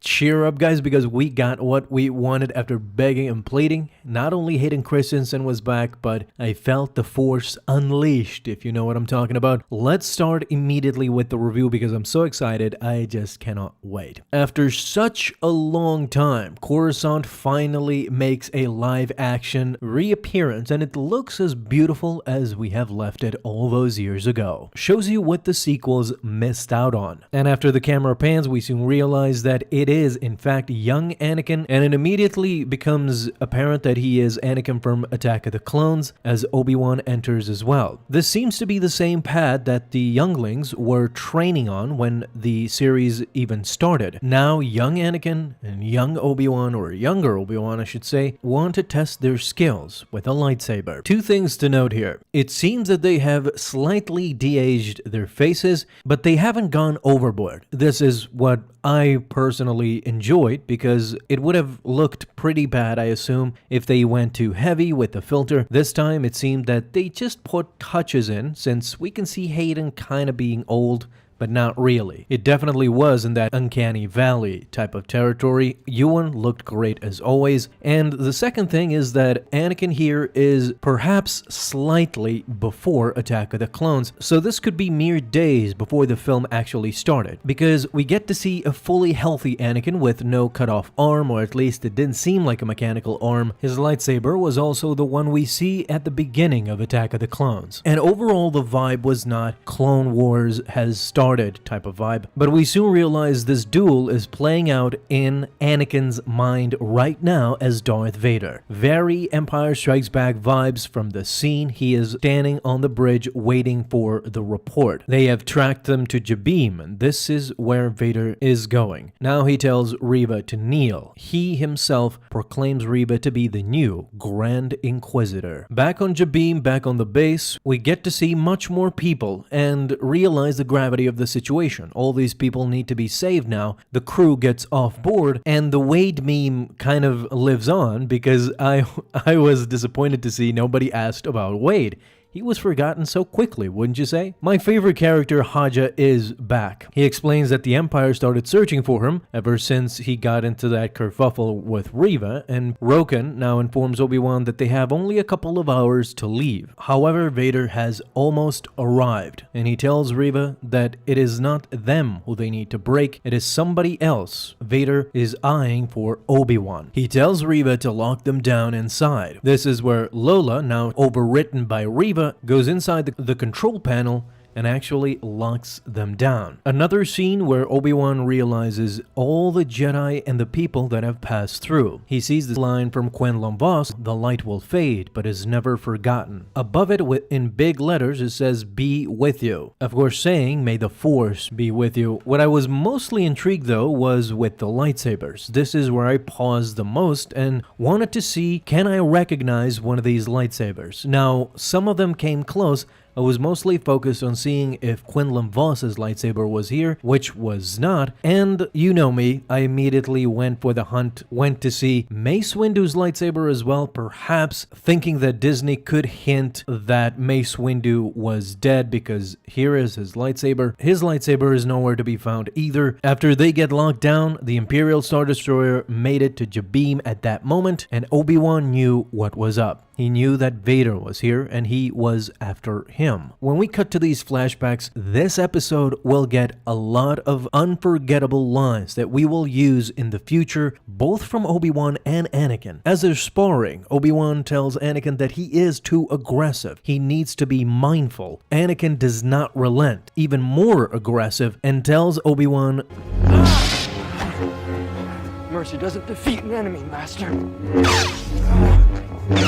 Cheer up, guys, because we got what we wanted after begging and pleading. Not only Hayden Christensen was back, but I felt the Force unleashed, if you know what I'm talking about. Let's start immediately with the review because I'm so excited. I just cannot wait. After such a long time, Coruscant finally makes a live-action reappearance, and it looks as beautiful as we have left it all those years ago. Shows you what the sequels missed out on. And after the camera pans, we soon realize that it is in fact young Anakin, and it immediately becomes apparent that he is Anakin from Attack of the Clones as Obi-Wan enters as well. This seems to be the same pad that the younglings were training on when the series even started. Now young Anakin and young Obi-Wan, or younger Obi-Wan I should say, want to test their skills with a lightsaber. Two things to note here. It seems that they have slightly de-aged their faces, but they haven't gone overboard. This is what I personally enjoyed because it would have looked pretty bad, I assume, if they went too heavy with the filter. This time it seemed that they just put touches in, since we can see Hayden kind of being old, but not really. It definitely was in that uncanny valley type of territory. Ewan looked great as always. And the second thing is that Anakin here is perhaps slightly before Attack of the Clones, so this could be mere days before the film actually started, because we get to see a fully healthy Anakin with no cut-off arm, or at least it didn't seem like a mechanical arm. His lightsaber was also the one we see at the beginning of Attack of the Clones. And overall the vibe was not Clone Wars has started type of vibe, but we soon realize this duel is playing out in Anakin's mind right now as Darth Vader. Very Empire Strikes Back vibes from the scene. He is standing on the bridge waiting for the report. They have tracked them to Jabiim, and this is where Vader is going. Now he tells Reva to kneel. He himself proclaims Reva to be the new Grand Inquisitor. Back on Jabiim, back on the base, we get to see much more people and realize the gravity of the situation. All these people need to be saved now. The crew gets off board, and the Wade meme kind of lives on because I was disappointed to see nobody asked about Wade. He was forgotten so quickly, wouldn't you say? My favorite character, Haja, is back. He explains that the Empire started searching for him ever since he got into that kerfuffle with Reva, and Roken now informs Obi-Wan that they have only a couple of hours to leave. However, Vader has almost arrived, and he tells Reva that it is not them who they need to break, it is somebody else. Vader is eyeing for Obi-Wan. He tells Reva to lock them down inside. This is where Lola, now overwritten by Reva, goes inside the control panel and actually locks them down. Another scene where Obi-Wan realizes all the Jedi and the people that have passed through. He sees this line from Quinlan Vos, "The light will fade, but is never forgotten." Above it, in big letters, it says, "Be with you." Of course, saying, "May the Force be with you." What I was mostly intrigued, though, was with the lightsabers. This is where I paused the most and wanted to see, can I recognize one of these lightsabers? Now, some of them came close. I was mostly focused on seeing if Quinlan Voss's lightsaber was here, which was not, and you know me, I immediately went for the hunt, went to see Mace Windu's lightsaber as well, perhaps thinking that Disney could hint that Mace Windu was dead because here is his lightsaber. His lightsaber is nowhere to be found either. After they get locked down, the Imperial Star Destroyer made it to Jabiim at that moment, and Obi-Wan knew what was up. He knew that Vader was here, and he was after him. When we cut to these flashbacks, this episode will get a lot of unforgettable lines that we will use in the future, both from Obi-Wan and Anakin. As they're sparring, Obi-Wan tells Anakin that he is too aggressive. He needs to be mindful. Anakin does not relent, even more aggressive, and tells Obi-Wan, "Mercy doesn't defeat an enemy, Master. Which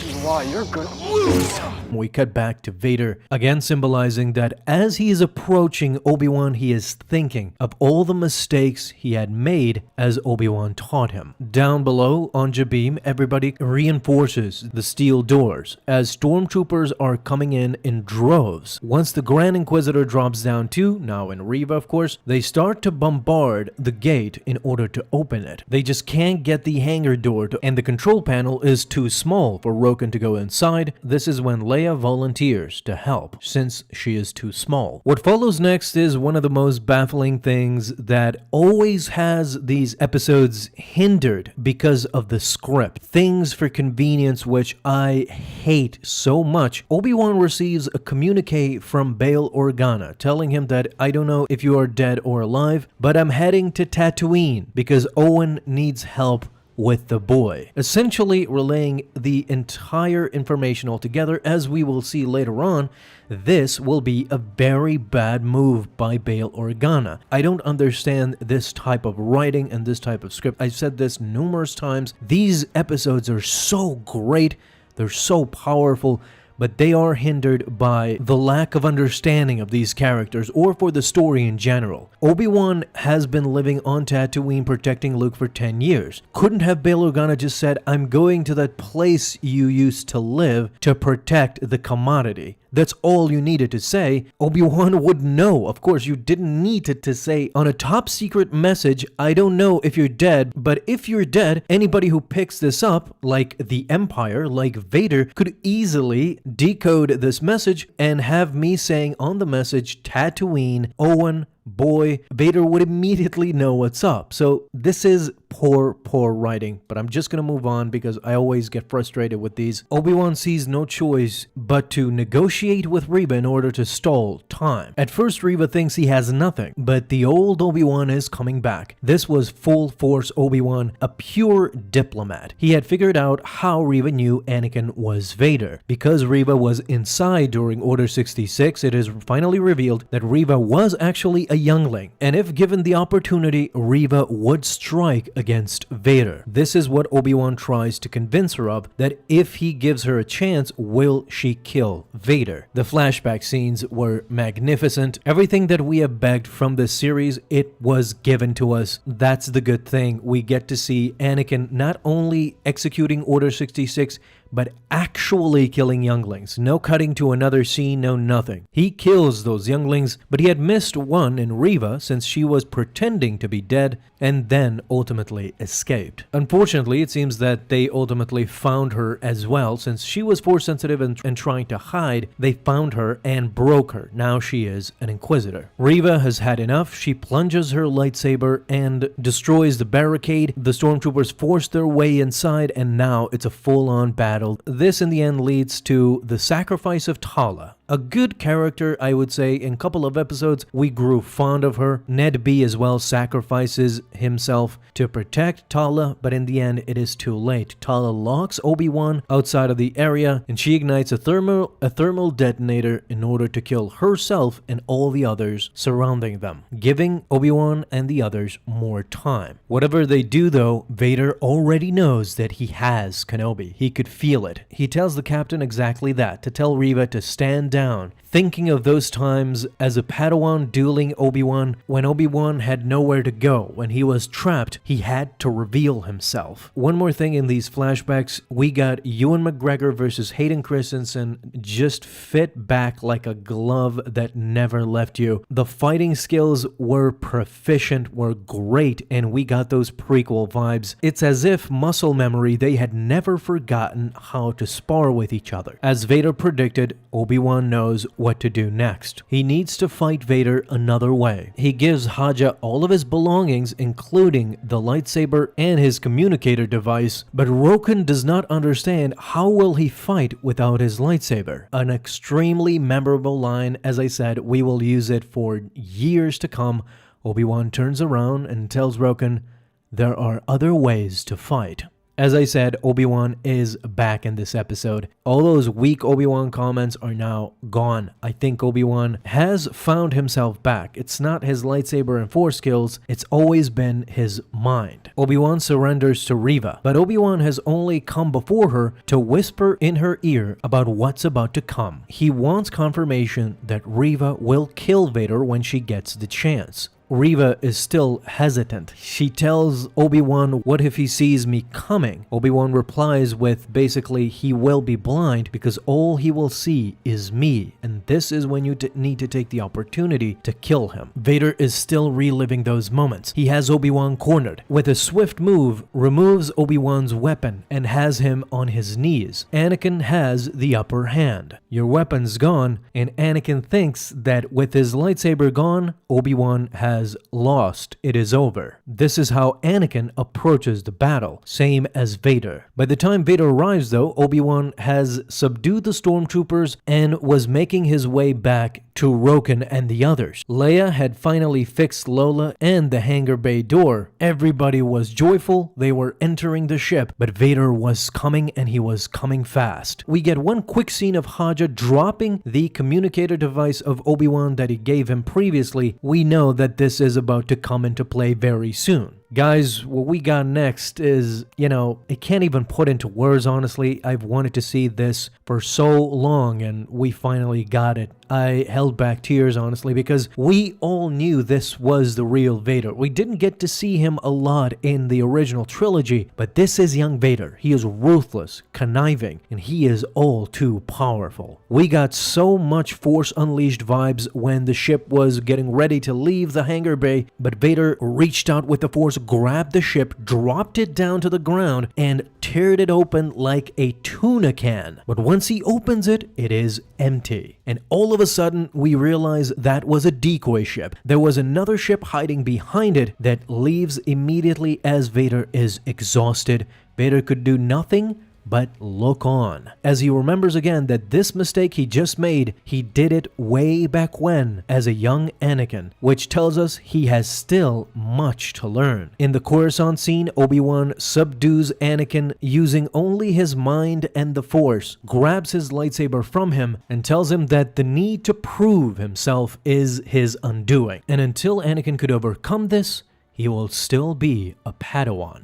is why you're gonna lose." We cut back to Vader, again symbolizing that as he is approaching Obi-Wan, he is thinking of all the mistakes he had made as Obi-Wan taught him. Down below on Jabiim, everybody reinforces the steel doors as stormtroopers are coming in droves. Once the Grand Inquisitor drops down too, now in Reva of course, they start to bombard the gate in order to open it. They just can't get the hangar door to, and the control panel is too small for Roken to go inside. This is when Leia volunteers to help, since she is too small. What follows next is one of the most baffling things that always has these episodes hindered because of the script. Things for convenience which I hate so much. Obi-Wan receives a communique from Bail Organa telling him that I don't know if you are dead or alive, but I'm heading to Tatooine because Owen needs help with the boy, essentially relaying the entire information altogether. As we will see later on, this will be a very bad move by Bail Organa. I don't understand this type of writing and this type of script. I've said this numerous times. These episodes are so great, they're so powerful, but they are hindered by the lack of understanding of these characters or for the story in general. Obi-Wan has been living on Tatooine protecting Luke for 10 years. Couldn't have Bail Organa just said, I'm going to that place you used to live to protect the commodity? That's all you needed to say. Obi-Wan would know. Of course, you didn't need to say on a top secret message, I don't know if you're dead, but if you're dead, anybody who picks this up, like the Empire, like Vader, could easily decode this message and have me saying on the message, Tatooine, Owen, boy, Vader would immediately know what's up. So this is poor writing, but I'm just gonna move on because I always get frustrated with these. Obi-Wan sees no choice but to negotiate with Reva in order to stall time. At first, Reva thinks he has nothing, but the old Obi-Wan is coming back. This was full force Obi-Wan, a pure diplomat. He had figured out how Reva knew Anakin was Vader. Because Reva was inside during Order 66, it is finally revealed that Reva was actually a youngling, and if given the opportunity, Reva would strike against Vader. This is what Obi-Wan tries to convince her of, that if he gives her a chance, will she kill Vader? The flashback scenes were magnificent. Everything that we have begged from this series, it was given to us. That's the good thing. We get to see Anakin not only executing Order 66, but actually killing younglings. No cutting to another scene, no nothing. He kills those younglings, but he had missed one in Reva since she was pretending to be dead and then ultimately escaped. Unfortunately, it seems that they ultimately found her as well. Since she was force sensitive and trying to hide, they found her and broke her. Now she is an Inquisitor. Reva has had enough. She plunges her lightsaber and destroys the barricade. The stormtroopers force their way inside, and now it's a full-on battle. This in the end leads to the sacrifice of Tala. A good character, I would say. In a couple of episodes, we grew fond of her. Ned B as well sacrifices himself to protect Tala, but in the end, it is too late. Tala locks Obi-Wan outside of the area, and she ignites a thermal detonator in order to kill herself and all the others surrounding them, giving Obi-Wan and the others more time. Whatever they do, though, Vader already knows that he has Kenobi. He could feel it. He tells the captain exactly that, to tell Reva to stand down, thinking of those times as a Padawan dueling Obi-Wan when Obi-Wan had nowhere to go. When he was trapped, he had to reveal himself. One more thing in these flashbacks, we got Ewan McGregor versus Hayden Christensen, just fit back like a glove that never left you. The fighting skills were proficient, were great, and we got those prequel vibes. It's as if muscle memory, they had never forgotten how to spar with each other. As Vader predicted, Obi-Wan knows what to do next. He needs to fight Vader another way. He gives Haja all of his belongings, including the lightsaber and his communicator device, but Roken does not understand how will he fight without his lightsaber. An extremely memorable line. As I said, we will use it for years to come. Obi-Wan turns around and tells Roken, there are other ways to fight. As I said, Obi-Wan is back in this episode. All those weak Obi-Wan comments are now gone. I think Obi-Wan has found himself back. It's not his lightsaber and force skills, it's always been his mind. Obi-Wan surrenders to Reva, but Obi-Wan has only come before her to whisper in her ear about what's about to come. He wants confirmation that Reva will kill Vader when she gets the chance. Reva is still hesitant. She tells Obi-Wan, what if he sees me coming? Obi-Wan replies with basically he will be blind because all he will see is me, and this is when you need to take the opportunity to kill him. Vader is still reliving those moments. He has Obi-Wan cornered. With a swift move, removes Obi-Wan's weapon and has him on his knees. Anakin has the upper hand. Your weapon's gone, and Anakin thinks that with his lightsaber gone, Obi-Wan has lost. It is over. This is how Anakin approaches the battle, same as Vader. By the time Vader arrives though, Obi-Wan has subdued the stormtroopers and was making his way back to Roken and the others. Leia had finally fixed Lola and the hangar bay door. Everybody was joyful, they were entering the ship, but Vader was coming and he was coming fast. We get one quick scene of Haja dropping the communicator device of Obi-Wan that he gave him previously. We know that this is about to come into play very soon. Guys, what we got next is, it can't even put into words, honestly. I've wanted to see this for so long, and we finally got it. I held back tears, honestly, because we all knew this was the real Vader. We didn't get to see him a lot in the original trilogy, but this is young Vader. He is ruthless, conniving, and he is all too powerful. We got so much Force Unleashed vibes when the ship was getting ready to leave the hangar bay, but Vader reached out with the Force, grabbed the ship, dropped it down to the ground, and teared it open like a tuna can. But once he opens it, it is empty. And all of a sudden, we realize that was a decoy ship. There was another ship hiding behind it that leaves immediately as Vader is exhausted. Vader could do nothing but look on, as he remembers again that this mistake he just made, he did it way back when as a young Anakin, which tells us he has still much to learn. In the Coruscant scene, Obi-Wan subdues Anakin using only his mind and the Force, grabs his lightsaber from him, and tells him that the need to prove himself is his undoing. And until Anakin could overcome this, he will still be a Padawan.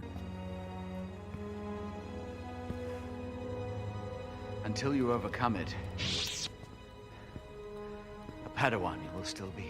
Until you overcome it, a Padawan you will still be.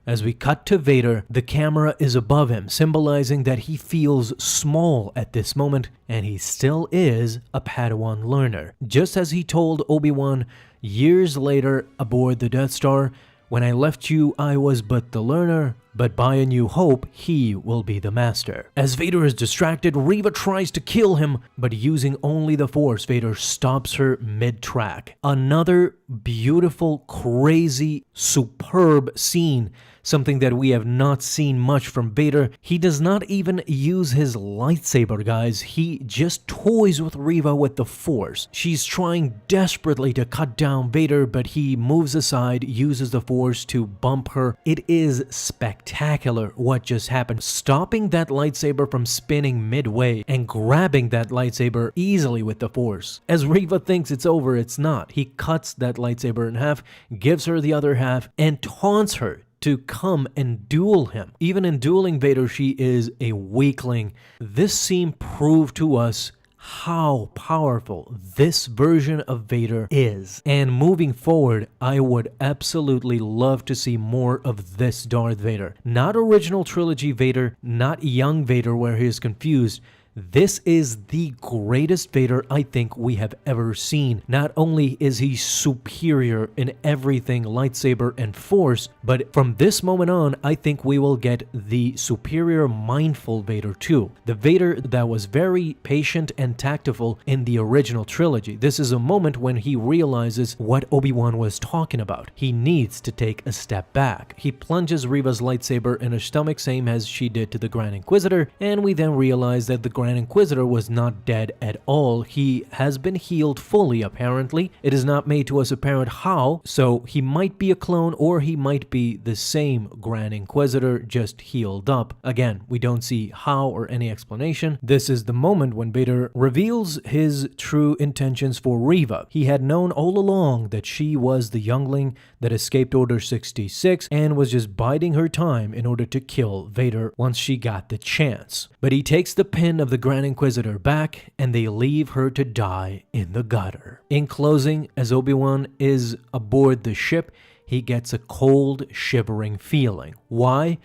As we cut to Vader, the camera is above him, symbolizing that he feels small at this moment, and he still is a Padawan learner. Just as he told Obi-Wan years later aboard the Death Star, "When I left you, I was but the learner, but by A New Hope, he will be the master." As Vader is distracted, Reva tries to kill him, but using only the Force, Vader stops her mid-track. Another beautiful, crazy, superb scene. Something that we have not seen much from Vader. He does not even use his lightsaber, guys. He just toys with Reva with the Force. She's trying desperately to cut down Vader, but he moves aside, uses the Force to bump her. It is spectacular what just happened. Stopping that lightsaber from spinning midway and grabbing that lightsaber easily with the Force. As Reva thinks it's over, it's not. He cuts that lightsaber in half, gives her the other half, and taunts her to come and duel him. Even in dueling Vader, she is a weakling. This scene proved to us how powerful this version of Vader is. And moving forward, I would absolutely love to see more of this Darth Vader. Not original trilogy Vader, not young Vader where he is confused. This is the greatest Vader I think we have ever seen. Not only is he superior in everything lightsaber and Force, but from this moment on, I think we will get the superior mindful Vader too. The Vader that was very patient and tactful in the original trilogy. This is a moment when he realizes what Obi-Wan was talking about. He needs to take a step back. He plunges Reva's lightsaber in her stomach, same as she did to the Grand Inquisitor, and we then realize that the Grand Inquisitor was not dead at all. He has been healed fully, apparently. It is not made to us apparent how, so he might be a clone or he might be the same Grand Inquisitor, just healed up. Again, we don't see how or any explanation. This is the moment when Vader reveals his true intentions for Reva. He had known all along that she was the youngling that escaped Order 66 and was just biding her time in order to kill Vader once she got the chance. But he takes the pin of the Grand Inquisitor back and they leave her to die in the gutter. In closing, as Obi-Wan is aboard the ship, he gets a cold, shivering feeling. Why?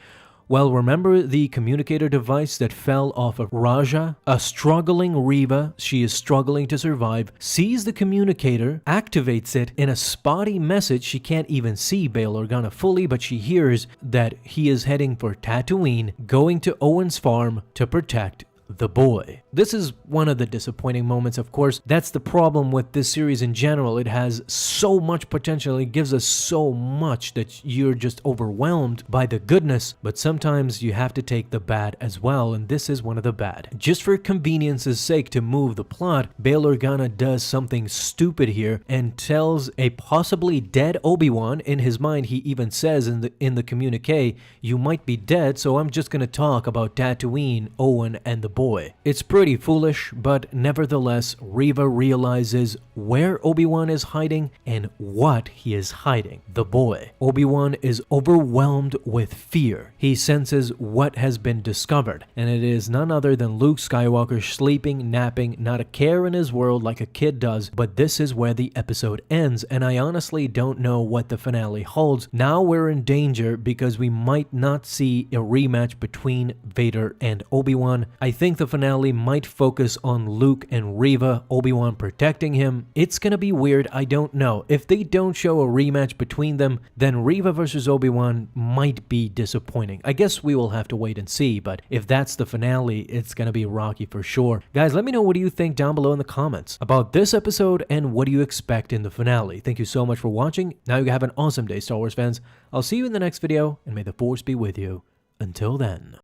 Well, remember the communicator device that fell off of Raja? A struggling Reva, she is struggling to survive, sees the communicator, activates it in a spotty message. She can't even see Bail Organa fully, but she hears that he is heading for Tatooine, going to Owen's farm to protect the boy. This is one of the disappointing moments, of course. That's the problem with this series in general. It has so much potential. It gives us so much that you're just overwhelmed by the goodness, but sometimes you have to take the bad as well, and this is one of the bad. Just for convenience's sake to move the plot, Bail Organa does something stupid here and tells a possibly dead Obi-Wan. In his mind, he even says in the communique, "You might be dead, so I'm just gonna talk about Tatooine, Owen, and the boy." It's pretty foolish, but nevertheless, Reva realizes where Obi-Wan is hiding and what he is hiding: the boy. Obi-Wan is overwhelmed with fear. He senses what has been discovered, and it is none other than Luke Skywalker sleeping, napping, not a care in his world like a kid does. But this is where the episode ends, and I honestly don't know what the finale holds. Now we're in danger because we might not see a rematch between Vader and Obi-Wan. I think the finale might focus on Luke and Reva, Obi-Wan protecting him. It's gonna be weird, I don't know. If they don't show a rematch between them, then Reva versus Obi-Wan might be disappointing. I guess we will have to wait and see, but if that's the finale, it's gonna be rocky for sure. Guys, let me know what do you think down below in the comments about this episode and what do you expect in the finale. Thank you so much for watching. Now you have an awesome day, Star Wars fans. I'll see you in the next video, and may the Force be with you. Until then.